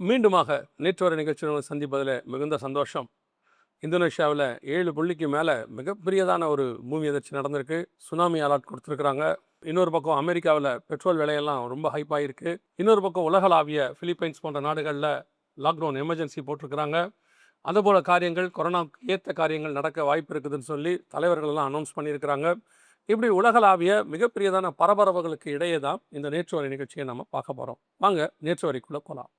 மீண்டுமாக நேற்று வரை நிகழ்ச்சிகளை சந்திப்பதில் மிகுந்த சந்தோஷம். இந்தோனேஷியாவில் 7 புள்ளிக்கு மேலே மிகப்பெரியதான ஒரு பூமி அதிர்ச்சி நடந்திருக்கு. சுனாமி அலர்ட் கொடுத்துருக்குறாங்க. இன்னொரு பக்கம் அமெரிக்காவில் பெட்ரோல் விலையெல்லாம் ரொம்ப ஹைப்பாக இருக்குது. இன்னொரு பக்கம் உலகளாவிய பிலிப்பைன்ஸ் போன்ற நாடுகளில் லாக்டவுன் எமர்ஜென்சி போட்டிருக்கிறாங்க. அதுபோல் காரியங்கள் கொரோனாவுக்கு ஏற்ற காரியங்கள் நடக்க வாய்ப்பு இருக்குதுன்னு சொல்லி தலைவர்கள்லாம் அனௌன்ஸ் பண்ணியிருக்கிறாங்க. இப்படி உலகளாவிய மிகப்பெரியதான பரபரப்புகளுக்கு இடையே தான் இந்த நேற்று வரை நிகழ்ச்சியை நம்ம பார்க்க போகிறோம். வாங்க நேற்று வரைக்குள்ளே போகலாம்.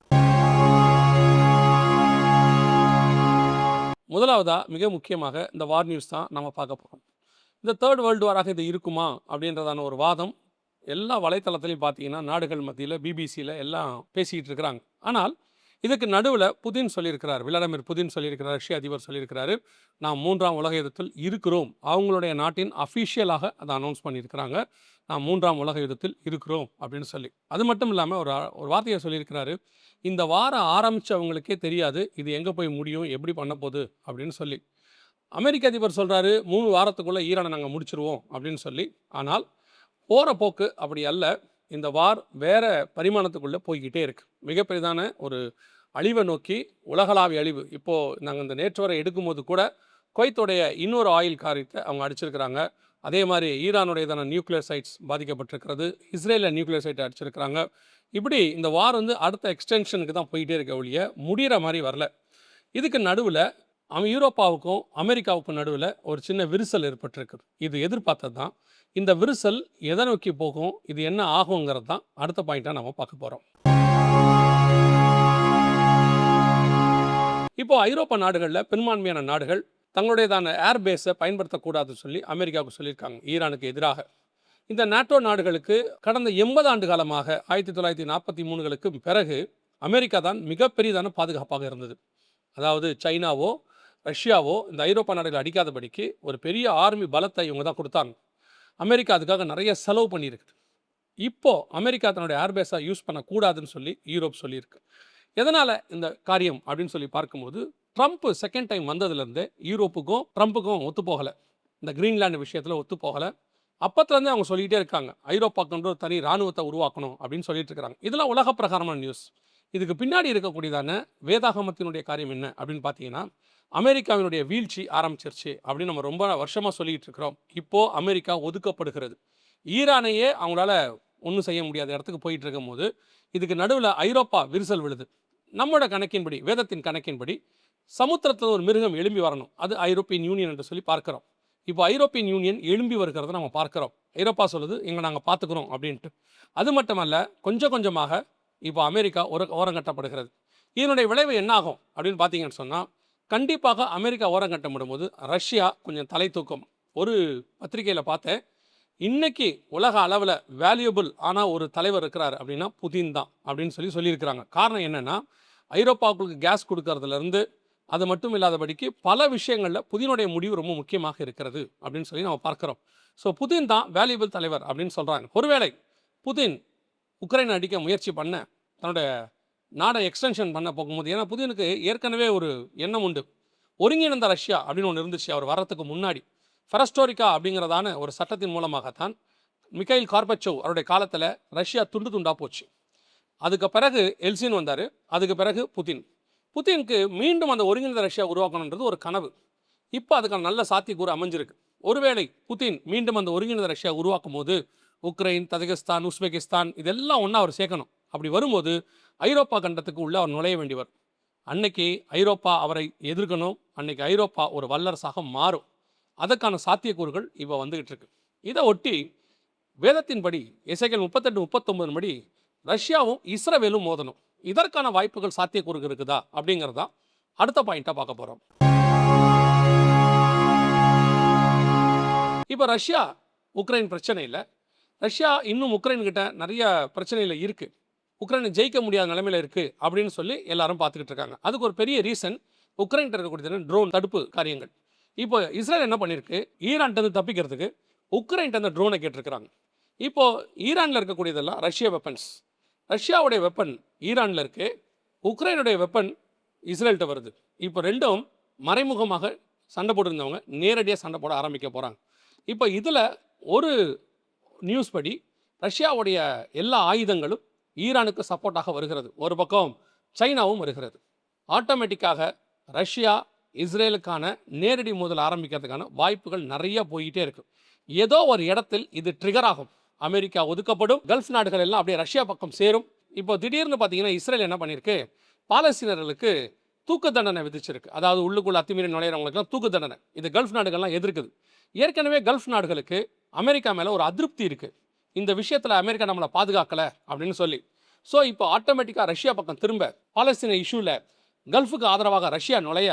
முதலாவதா மிக முக்கியமாக இந்த வார் நியூஸ் தான் நம்ம பார்க்க போகிறோம். இந்த தேர்ட் வேர்ல்டு வாராக இது இருக்குமா அப்படின்றதான ஒரு வாதம் எல்லா வலைத்தளத்திலையும் பார்த்தீங்கன்னா நாடுகள் மத்தியில் பிபிசியில் எல்லாம் பேசிக்கிட்டு இருக்கிறாங்க. ஆனால் இதுக்கு நடுவில் புதின் சொல்லியிருக்கிறார், விளாடிமிர் புதின் சொல்லியிருக்கிறார், ரஷ்ய அதிபர் சொல்லியிருக்கிறாரு, நாம் 3ஆம் உலக யுத்தத்தில் இருக்கிறோம். அவங்களுடைய நாட்டின் அஃபிஷியலாக அதை அனௌன்ஸ் பண்ணியிருக்கிறாங்க, நாம் 3ஆம் உலக யுத்தத்தில் இருக்கிறோம் அப்படின்னு சொல்லி. அது மட்டும் இல்லாமல் ஒரு வார்த்தையை சொல்லியிருக்கிறாரு, இந்த வாரம் ஆரம்பித்தவங்களுக்கே தெரியாது இது எங்கே போய் முடியும், எப்படி பண்ண போகுது அப்படின்னு சொல்லி. அமெரிக்க அதிபர் சொல்கிறாரு 3 வாரத்துக்குள்ளே ஈரானை நாங்கள் முடிச்சிருவோம் அப்படின்னு சொல்லி. ஆனால் போகிற போக்கு அப்படி அல்ல. இந்த வார் வேறு பரிமாணத்துக்குள்ளே போய்கிட்டே இருக்குது. மிகப்பெரிதான ஒரு அழிவை நோக்கி, உலகளாவிய அழிவு. இப்போது நாங்கள் இந்த நேற்று வரை எடுக்கும்போது கூட குவைத்தோடைய இன்னொரு ஆயில் காரியத்தை அவங்க அடிச்சிருக்கிறாங்க. அதே மாதிரி ஈரானுடையதான நியூக்ளியர் சைட்ஸ் பாதிக்கப்பட்டிருக்கிறது. இஸ்ரேலில் நியூக்ளியர் சைட்டை அடிச்சிருக்கிறாங்க. இப்படி இந்த வார் அடுத்த எக்ஸ்டென்ஷனுக்கு தான் போயிட்டே இருக்க ஒழிய முடிகிற மாதிரி வரல. இதுக்கு நடுவில் யூரோப்பாவுக்கும் அமெரிக்காவுக்கும் நடுவில் ஒரு சின்ன விரிசல் ஏற்பட்டிருக்குது. இது எதிர்பார்த்தது தான். இந்த விரிசல் எதை நோக்கி போகும், இது என்ன ஆகுங்கிறது தான் அடுத்த பாயிண்டாக நம்ம பார்க்க போகிறோம். இப்போ ஐரோப்பா நாடுகளில் பெரும்பான்மையான நாடுகள் தங்களுடையதான ஏர்பேஸை பயன்படுத்தக்கூடாதுன்னு சொல்லி அமெரிக்காவுக்கு சொல்லியிருக்காங்க ஈரானுக்கு எதிராக. இந்த நாட்டோ நாடுகளுக்கு கடந்த 80 ஆண்டு காலமாக 1943களுக்கு பிறகு அமெரிக்கா தான் மிகப்பெரியதான பாதுகாப்பாக இருந்தது. அதாவது சைனாவோ ரஷ்யாவோ இந்த ஐரோப்பா நாடுகள் அடிக்காதபடிக்கு ஒரு பெரிய ஆர்மி பலத்தை இவங்க தான் கொடுத்தாங்க. அமெரிக்கா அதுக்காக நிறைய செலவு பண்ணியிருக்குது. இப்போது அமெரிக்கா தன்னுடைய ஏர்பேஸாக யூஸ் பண்ணக்கூடாதுன்னு சொல்லி யூரோப் சொல்லியிருக்கு. எதனால் இந்த காரியம் அப்படின்னு சொல்லி பார்க்கும்போது, ட்ரம்ப் செகண்ட் டைம் வந்ததுலேருந்து யூரோப்புக்கும் ட்ரம்ப்புக்கும் ஒத்து போகலை. இந்த கிரீன்லாண்டு விஷயத்தில் ஒத்து போகலை. அப்பத்துலேருந்தே அவங்க சொல்லிகிட்டே இருக்காங்க, ஐரோப்பாக்கு ஒரு தனி இராணுவத்தை உருவாக்கணும் அப்படின்னு சொல்லிட்டு இருக்கிறாங்க. இதெல்லாம் உலக பிரகாரமான நியூஸ். இதுக்கு பின்னாடி இருக்கக்கூடியதான வேதாகமத்தினுடைய காரியம் என்ன அப்படின்னு பார்த்தீங்கன்னா, அமெரிக்காவினுடைய வீழ்ச்சி ஆரம்பிச்சிருச்சு அப்படின்னு நம்ம ரொம்ப வருஷமாக சொல்லிகிட்டு இருக்கிறோம். இப்போது அமெரிக்கா ஒதுக்கப்படுகிறது. ஈரானையே அவங்களால ஒன்றும் செய்ய முடியாத இடத்துக்கு போயிட்டு இருக்கும் போது இதுக்கு நடுவில் ஐரோப்பா விரிசல் விழுது. நம்மளோட கணக்கின்படி, வேதத்தின் கணக்கின்படி சமுத்திரத்தில் ஒரு மிருகம் எழும்பி வரணும், அது ஐரோப்பியன் யூனியன் என்று சொல்லி பார்க்குறோம். இப்போ ஐரோப்பியன் யூனியன் எழும்பி வருகிறத நம்ம பார்க்குறோம். ஐரோப்பா சொல்லுது எங்களை நாங்கள் பார்த்துக்குறோம் அப்படின்ட்டு. அது மட்டுமல்ல, கொஞ்சம் கொஞ்சமாக இப்போ அமெரிக்கா ஓரங்கட்டப்படுகிறது. இதனுடைய விளைவு என்னாகும் அப்படின்னு பார்த்தீங்கன்னு சொன்னால், கண்டிப்பாக அமெரிக்கா ஓரங்கட்டப்படும்போது ரஷ்யா கொஞ்சம் தலை தூக்கும். ஒரு பத்திரிகையில் பார்த்தேன், இன்றைக்கி உலக அளவில் வேல்யூபிள் ஆனால் ஒரு தலைவர் இருக்கிறார் அப்படின்னா புதின் தான் அப்படின்னு சொல்லியிருக்கிறாங்க. காரணம் என்னென்னா, ஐரோப்பாவுக்கு கேஸ் கொடுக்கறதுலேருந்து அது மட்டும் இல்லாதபடிக்கு பல விஷயங்களில் புதினுடைய முடிவு ரொம்ப முக்கியமாக இருக்கிறது அப்படின்னு சொல்லி நம்ம பார்க்குறோம். ஸோ புதின் தான் வேல்யூபிள் தலைவர் அப்படின்னு சொல்கிறாங்க. ஒருவேளை புதின் உக்ரைனை அடிக்க முயற்சி பண்ண, தன்னோட நாடை எக்ஸ்டென்ஷன் பண்ண போகும்போது, ஏன்னா புதினுக்கு ஏற்கனவே ஒரு எண்ணம் உண்டு, ஒருங்கிணைந்த ரஷ்யா அப்படின்னு ஒன்று இருந்துச்சு அவர் வரத்துக்கு முன்னாடி. ஃபெரஸ்டோரிக்கா அப்படிங்கிறதான ஒரு சட்டத்தின் மூலமாகத்தான் மிகைல் கார்பச்சோவ் அவருடைய காலத்தில் ரஷ்யா துண்டு துண்டாக போச்சு. அதுக்கு பிறகு எல்சின் வந்தார். அதுக்கு பிறகு புதினுக்கு மீண்டும் அந்த ஒருங்கிணைந்த ரஷ்யா உருவாக்கணுன்றது ஒரு கனவு. இப்போ அதுக்கான நல்ல சாத்தியக்கூறு அமைஞ்சிருக்கு. ஒருவேளை புதின் மீண்டும் அந்த ஒருங்கிணைந்த ரஷ்யா உருவாக்கும் போது உக்ரைன், தஜிகிஸ்தான், உஸ்பெகிஸ்தான் இதெல்லாம் ஒன்றா அவர் சேர்க்கணும். அப்படி வரும்போது ஐரோப்பா கண்டத்துக்கு உள்ளே அவர் நுழைய வேண்டியவர். அன்னைக்கு ஐரோப்பா அவரை எதிர்க்கணும். அன்னைக்கு ஐரோப்பா ஒரு வல்லரசாக மாறும். அதற்கான சாத்தியக்கூறுகள் இப்போ வந்துகிட்டு இருக்கு. இதை ஒட்டி வேதத்தின்படி எசேக்கியேல் 38-39 படி ரஷ்யாவும் இஸ்ரவேலும் மோதணும். இதற்கான வாய்ப்புகள் சாத்தியக்கூறுகள் இருக்குதா அப்படிங்கிறதா அடுத்த பாயிண்டாக பார்க்க போகிறோம். இப்போ ரஷ்யா உக்ரைன் பிரச்சனை இல்லை. ரஷ்யா இன்னும் உக்ரைன் கிட்ட நிறைய பிரச்சனையில் இருக்குது. உக்ரைனை ஜெயிக்க முடியாத நிலைமையில் இருக்குது அப்படின்னு சொல்லி எல்லாரும் பார்த்துக்கிட்டு இருக்காங்க. அதுக்கு ஒரு பெரிய ரீசன் உக்ரைன் இருக்கக்கூடிய ட்ரோன் தடுப்பு காரியங்கள். இப்போ இஸ்ரேல் என்ன பண்ணியிருக்கு, ஈரான்கிட்ட தப்பிக்கிறதுக்கு உக்ரைன்கிட்ட அந்த ட்ரோனை கேட்டிருக்கிறாங்க. இப்போது ஈரானில் இருக்கக்கூடியதெல்லாம் ரஷ்ய வெப்பன்ஸ். ரஷ்யாவுடைய வெப்பன் ஈரானில் இருக்குது, உக்ரைனுடைய வெப்பன் இஸ்ரேல்கிட்ட வருது. இப்போ ரெண்டும் மறைமுகமாக சண்டை போட்டுருந்தவங்க நேரடியாக சண்டை போட ஆரம்பிக்க போகிறாங்க. இப்போ இதில் ஒரு நியூஸ் படி ரஷ்யாவுடைய எல்லா ஆயுதங்களும் ஈரானுக்கு சப்போர்ட்டாக வருகிறது. ஒரு பக்கம் சைனாவும் வருகிறது. ஆட்டோமேட்டிக்காக ரஷ்யா இஸ்ரேலுக்கான நேரடி மோதல் ஆரம்பிக்கிறதுக்கான வாய்ப்புகள் நிறைய போயிட்டே இருக்கு. ஏதோ ஒரு இடத்தில் இது ட்ரிகர் ஆகும். அமெரிக்கா ஒதுக்கப்படும், கல்ஃப் நாடுகள் எல்லாம் அப்படியே ரஷ்யா பக்கம் சேரும். இப்போ திடீர்னு பார்த்தீங்கன்னா இஸ்ரேல் என்ன பண்ணியிருக்கு, பாலஸ்தீனர்களுக்கு தூக்கு தண்டனை விதிச்சிருக்கு. அதாவது உள்ளுக்குள்ள அத்துமீறி நுழையிறவங்களுக்குலாம் தூக்கு தண்டனை. இது கல்ஃப் நாடுகள்லாம் எதிர்க்குது. ஏற்கனவே கல்ஃப் நாடுகளுக்கு அமெரிக்கா மேலே ஒரு அதிருப்தி இருக்குது, இந்த விஷயத்தில் அமெரிக்கா நம்மளை பாதுகாக்கலை அப்படின்னு சொல்லி. ஸோ இப்போ ஆட்டோமேட்டிக்காக ரஷ்யா பக்கம் திரும்ப பாலஸ்தீன இஷ்யூவில் கல்ஃபுக்கு ஆதரவாக ரஷ்யா நுழைய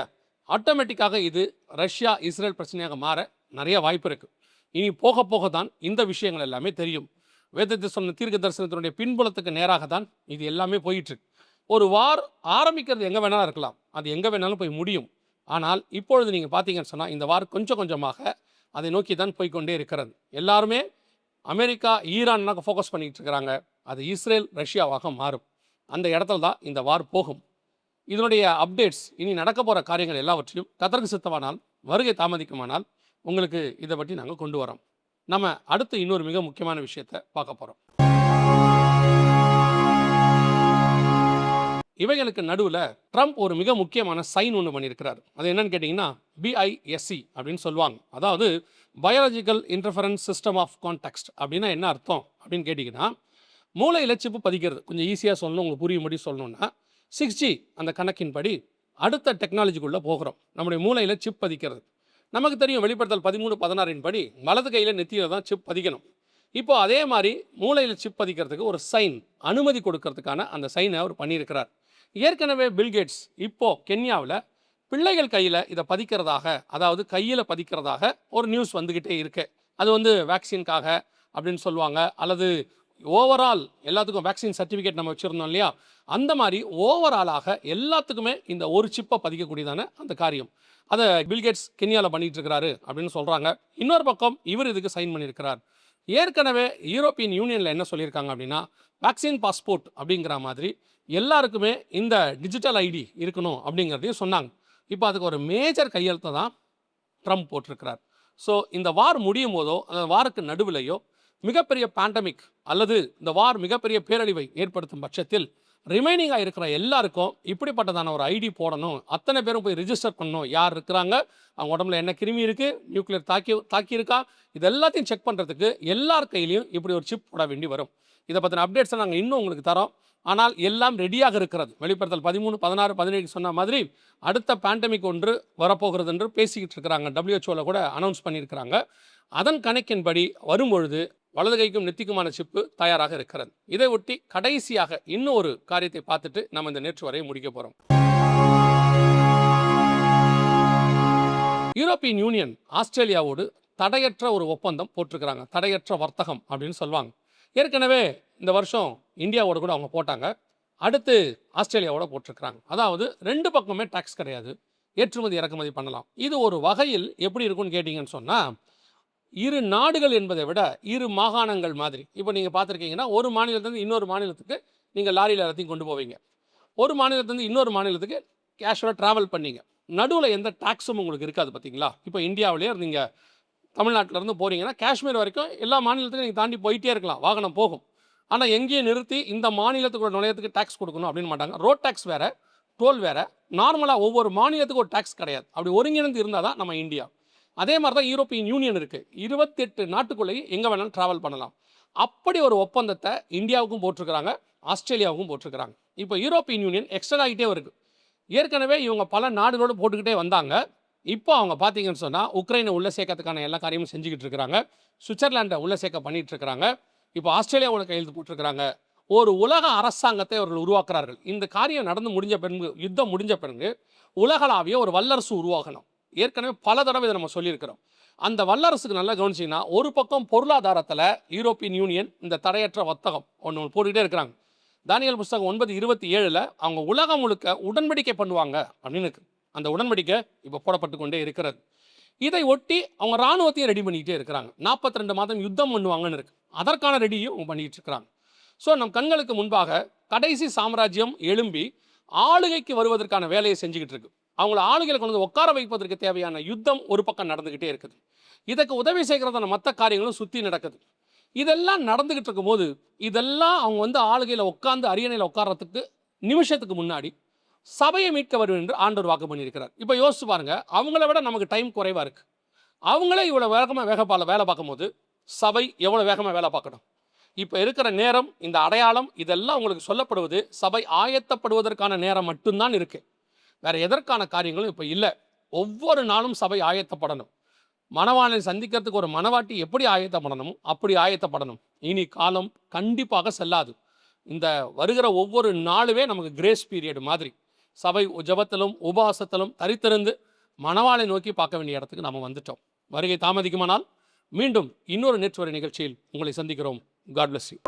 ஆட்டோமேட்டிக்காக இது ரஷ்யா இஸ்ரேல் பிரச்சனையாக மாற நிறைய வாய்ப்பு இருக்குது. இனி போக போக தான் இந்த விஷயங்கள் எல்லாமே தெரியும். வேதத்தை சொன்ன தீர்க்க தரிசனத்தினுடைய பின்புலத்துக்கு நேராக தான் இது எல்லாமே போயிட்டுருக்கு. ஒரு வார் ஆரம்பிக்கிறது எங்கே வேணாலும் இருக்கலாம், அது எங்கே வேணாலும் போய் முடியும். ஆனால் இப்பொழுது நீங்கள் பார்த்தீங்கன்னு சொன்னால் இந்த வார் கொஞ்சம் கொஞ்சமாக அதை நோக்கி தான் போய்கொண்டே இருக்கிறது. எல்லாருமே அமெரிக்கா ஈரான்னாக ஃபோக்கஸ் பண்ணிகிட்டு இருக்கிறாங்க. அது இஸ்ரேல் ரஷ்யாவாக மாறும். அந்த இடத்துல தான் இந்த வார் போகும். இதனுடைய அப்டேட்ஸ், இனி நடக்க போகிற காரியங்கள் எல்லாவற்றையும் கர்த்தருக்கு சித்தமானால், வருகை தாமதிக்குமானால் உங்களுக்கு இதை பற்றி நாங்கள் கொண்டு வரோம். நம்ம அடுத்து இன்னொரு மிக முக்கியமான விஷயத்தை பார்க்க போகிறோம். இவைகளுக்கு நடுவில் ட்ரம்ப் ஒரு மிக முக்கியமான சைன் ஒன்று பண்ணியிருக்கிறார். அது என்னன்னு கேட்டிங்கன்னா BISC அப்படின்னு சொல்லுவாங்க. அதாவது biological interference system of context. அப்படின்னா என்ன அர்த்தம் அப்படின்னு கேட்டிங்கன்னா, மூளையில் சிப்பு பதிக்கிறது. கொஞ்சம் ஈஸியாக சொல்லணும், உங்களுக்கு புரியும்படி சொல்லணும்னா 6G அந்த கணக்கின்படி அடுத்த டெக்னாலஜிக்குள்ளே போகிறோம். நம்முடைய மூளையில் சிப் பதிக்கிறது. நமக்கு தெரியும் வெளிப்படுத்தல் 13:16 படி வலது கையில் நெத்தியில் தான் சிப் பதிக்கணும். இப்போ அதே மாதிரி மூளையில் சிப் பதிக்கிறதுக்கு ஒரு சைன், அனுமதி கொடுக்கறதுக்கான அந்த சைனை அவர் பண்ணியிருக்கிறார். ஏற்கனவே பில்கேட்ஸ் இப்போ கென்யாவில் பிள்ளைகள் கையில் இதை பதிக்கிறதாக, அதாவது கையில் பதிக்கிறதாக ஒரு நியூஸ் வந்துக்கிட்டே இருக்கு. அது வேக்சின்காக அப்படின்னு சொல்லுவாங்க, அல்லது ஓவரால் எல்லாத்துக்கும் வேக்சின் சர்டிஃபிகேட் நம்ம வச்சுருந்தோம் இல்லையா, அந்த மாதிரி ஓவராலாக எல்லாத்துக்குமே இந்த ஒரு சிப்பை பதிக்கக்கூடியதான அந்த காரியம். அதை பில்கேட்ஸ் கென்யாவில் பண்ணிகிட்டு இருக்கிறாரு அப்படின்னு சொல்கிறாங்க. இன்னொரு பக்கம் இவர் இதுக்கு சைன் பண்ணியிருக்கிறார். ஏற்கனவே யூரோப்பியன் யூனியனில் என்ன சொல்லியிருக்காங்க அப்படின்னா, வேக்சின் பாஸ்போர்ட் அப்படிங்கிற மாதிரி எல்லாருக்குமே இந்த டிஜிட்டல் ஐடி இருக்கணும் அப்படிங்கிறதையும் சொன்னாங்க. இப்போ அதுக்கு ஒரு மேஜர் கையெழுத்தை தான் ட்ரம்ப் போட்டிருக்கிறார். ஸோ இந்த வார் முடியும் போதோ, அந்த வாருக்கு நடுவிலையோ மிகப்பெரிய பேண்டமிக் அல்லது இந்த வார் மிகப்பெரிய பேரழிவை ஏற்படுத்தும் பட்சத்தில் ரிமைனிங்காக இருக்கிற எல்லாருக்கும் இப்படிப்பட்டதான ஒரு ஐடி போடணும். அத்தனை பேரும் போய் ரிஜிஸ்டர் பண்ணணும், யார் இருக்கிறாங்க, அவங்க உடம்புல என்ன கிருமி இருக்குது, நியூக்ளியர் தாக்கியிருக்கா, இது எல்லாத்தையும் செக் பண்ணுறதுக்கு எல்லார் கையிலையும் இப்படி ஒரு சிப் போட வேண்டி வரும். இதை பற்றின அப்டேட்ஸை நாங்கள் இன்னும் உங்களுக்கு தரோம். ஆனால் எல்லாம் ரெடியாக இருக்கிறது. வெளிப்படுத்தல் 13, 16, 17 சொன்ன மாதிரி அடுத்த பேண்டமிக் ஒன்று வரப்போகிறது என்று பேசிக்கிட்டு இருக்கிறாங்க. WHO கூட அனௌன்ஸ் பண்ணியிருக்கிறாங்க. அதன் கணக்கின்படி வரும்பொழுது வலது கைக்கும் நெத்திக்குமான சிப்பு தயாராக இருக்கிறது. இதை ஒட்டி கடைசியாக இன்னும் ஒரு காரியத்தை பார்த்துட்டு நம்ம இந்த நேற்று வரையை முடிக்க போகிறோம். யூரோப்பியன் யூனியன் ஆஸ்திரேலியாவோடு தடையற்ற ஒரு ஒப்பந்தம் போட்டிருக்கிறாங்க. தடையற்ற வர்த்தகம் அப்படின்னு சொல்லுவாங்க. ஏற்கனவே இந்த வருஷம் இந்தியாவோட கூட அவங்க போட்டாங்க. அடுத்து ஆஸ்திரேலியாவோட போட்டிருக்கிறாங்க. அதாவது ரெண்டு பக்கமே டாக்ஸ் கிடையாது, ஏற்றுமதி இறக்குமதி பண்ணலாம். இது ஒரு வகையில் எப்படி இருக்குன்னு கேட்டிங்கன்னு சொன்னால், இரு நாடுகள் என்பதை விட இரு மாகாணங்கள் மாதிரி. இப்போ நீங்கள் பார்த்துருக்கீங்கன்னா, ஒரு மாநிலத்திலேருந்து இன்னொரு மாநிலத்துக்கு நீங்கள் லாரியில் எல்லாத்தையும் கொண்டு போவீங்க. ஒரு மாநிலத்திலேருந்து இன்னொரு மாநிலத்துக்கு கேஷுவலாக ட்ராவல் பண்ணிங்க. நடுவில் எந்த டாக்ஸும் உங்களுக்கு இருக்காது. பார்த்தீங்களா, இப்போ இந்தியாவிலே நீங்கள் தமிழ்நாட்டிலேருந்து போகிறீங்கன்னா காஷ்மீர் வரைக்கும் எல்லா மாநிலத்துக்கும் நீங்கள் தாண்டி போயிட்டே இருக்கலாம், வாகனம் போகும். ஆனால் எங்கேயும் நிறுத்தி இந்த மாநிலத்துக்கு நுழையத்துக்கு டேக்ஸ் கொடுக்கணும் அப்படின்னு மாட்டாங்க. ரோட் டேக்ஸ் வேறு, டோல் வேறு. நார்மலாக ஒவ்வொரு மாநிலத்துக்கும் ஒரு டேக்ஸ் கிடையாது. அப்படி ஒருங்கிணைந்து இருந்தால் தான் நம்ம இந்தியா. அதே மாதிரி தான் யூரோப்பியன் யூனியன் இருக்குது. 28 நாட்டுக்குள்ளேயே எங்கே வேணாலும் ட்ராவல் பண்ணலாம். அப்படி ஒரு ஒப்பந்தத்தை இந்தியாவுக்கும் போட்டிருக்கிறாங்க, ஆஸ்திரேலியாவுக்கும் போட்டிருக்கிறாங்க. இப்போ யூரோப்பியன் யூனியன் எக்ஸ்டெண்ட் ஆகிட்டே வருது. ஏற்கனவே இவங்க பல நாடுகளோடு போட்டுக்கிட்டே வந்தாங்க. இப்போ அவங்க பார்த்தீங்கன்னு சொன்னால் உக்ரைனை உள்ளே சேர்க்கறதுக்கான எல்லா காரியமும் செஞ்சுக்கிட்டு இருக்கிறாங்க. சுவிட்சர்லாண்டை உள்ளே சேர்க்க பண்ணிகிட்டு இருக்கிறாங்க. இப்போ ஆஸ்திரேலியாவோட கையெழுத்து போட்டிருக்கிறாங்க. ஒரு உலக அரசாங்கத்தை அவர்கள் உருவாக்குறார்கள். இந்த காரியம் நடந்து முடிஞ்ச பிறகு, யுத்தம் முடிஞ்ச பிறகு உலகளாவிய ஒரு வல்லரசு உருவாகணும். ஏற்கனவே பல தடவை இதை நம்ம சொல்லியிருக்கிறோம். அந்த வல்லரசுக்கு நல்லா கவனிச்சிங்கன்னா, ஒரு பக்கம் பொருளாதாரத்தில் யூரோப்பியன் யூனியன் இந்த தடையற்ற வர்த்தகம் ஒன்று போட்டுக்கிட்டே இருக்கிறாங்க. தானியேல் புஸ்தகம் 9:27 அவங்க உலகம் முழுக்க உடன்படிக்கை பண்ணுவாங்க அப்படின்னு இருக்கு. அந்த உடன்படிக்கை இப்போ போடப்பட்டு கொண்டே இருக்கிறது. இதை ஒட்டி அவங்க இராணுவத்தையும் ரெடி பண்ணிக்கிட்டே இருக்கிறாங்க. 42 மாதம் யுத்தம் பண்ணுவாங்கன்னு இருக்கு. அதற்கான ரெடியும் அவங்க பண்ணிகிட்டு இருக்கிறாங்க. ஸோ நம் கண்களுக்கு முன்பாக கடைசி சாம்ராஜ்யம் எழும்பி ஆளுகைக்கு வருவதற்கான வேலையை செஞ்சுக்கிட்டு இருக்கு. அவங்கள ஆளுகையில் கொண்டு உட்கார வைப்பதற்கு தேவையான யுத்தம் ஒரு பக்கம் நடந்துக்கிட்டே இருக்குது. இதுக்கு உதவி செய்கிறதான மற்ற காரியங்களும் சுற்றி நடக்குது. இதெல்லாம் நடந்துக்கிட்டு இருக்கும்போது இதெல்லாம் அவங்க ஆளுகையில் உட்காந்து அரியணையில் உட்கார்றதுக்கு நிமிஷத்துக்கு முன்னாடி சபையை மீட்க வருவேன் என்று ஆண்டவர் வாக்கு பண்ணியிருக்கிறார். இப்போ யோசிச்சு பாருங்க, அவங்கள விட நமக்கு டைம் குறைவாக இருக்குது. அவங்களே இவ்வளோ வேகமாக வேலை பார்க்கும்போது சபை எவ்வளோ வேகமாக வேலை பார்க்கணும். இப்போ இருக்கிற நேரம், இந்த அடையாளம், இதெல்லாம் உங்களுக்கு சொல்லப்படுவது சபை ஆயத்தப்படுவதற்கான நேரம் மட்டும்தான் இருக்குது. வேறு எதற்கான காரியங்களும் இப்போ இல்லை. ஒவ்வொரு நாளும் சபை ஆயத்தப்படணும். மணவாளனை சந்திக்கிறதுக்கு ஒரு மணவாட்டி எப்படி ஆயத்தப்படணுமோ அப்படி ஆயத்தப்படணும். இனி காலம் கண்டிப்பாக செல்லாது. இந்த வருகிற ஒவ்வொரு நாளுமே நமக்கு கிரேஸ் பீரியட் மாதிரி. சபை ஜெபத்திலும் உபவாசத்திலும் தரித்திருந்து மணவாளை நோக்கி பார்க்க வேண்டிய இடத்துக்கு நம்ம வந்துட்டோம். வருகை தாமதிக்குமானால் மீண்டும் இன்னொரு நேற்று நிகழ்ச்சியில் உங்களை சந்திக்கிறோம். God bless you.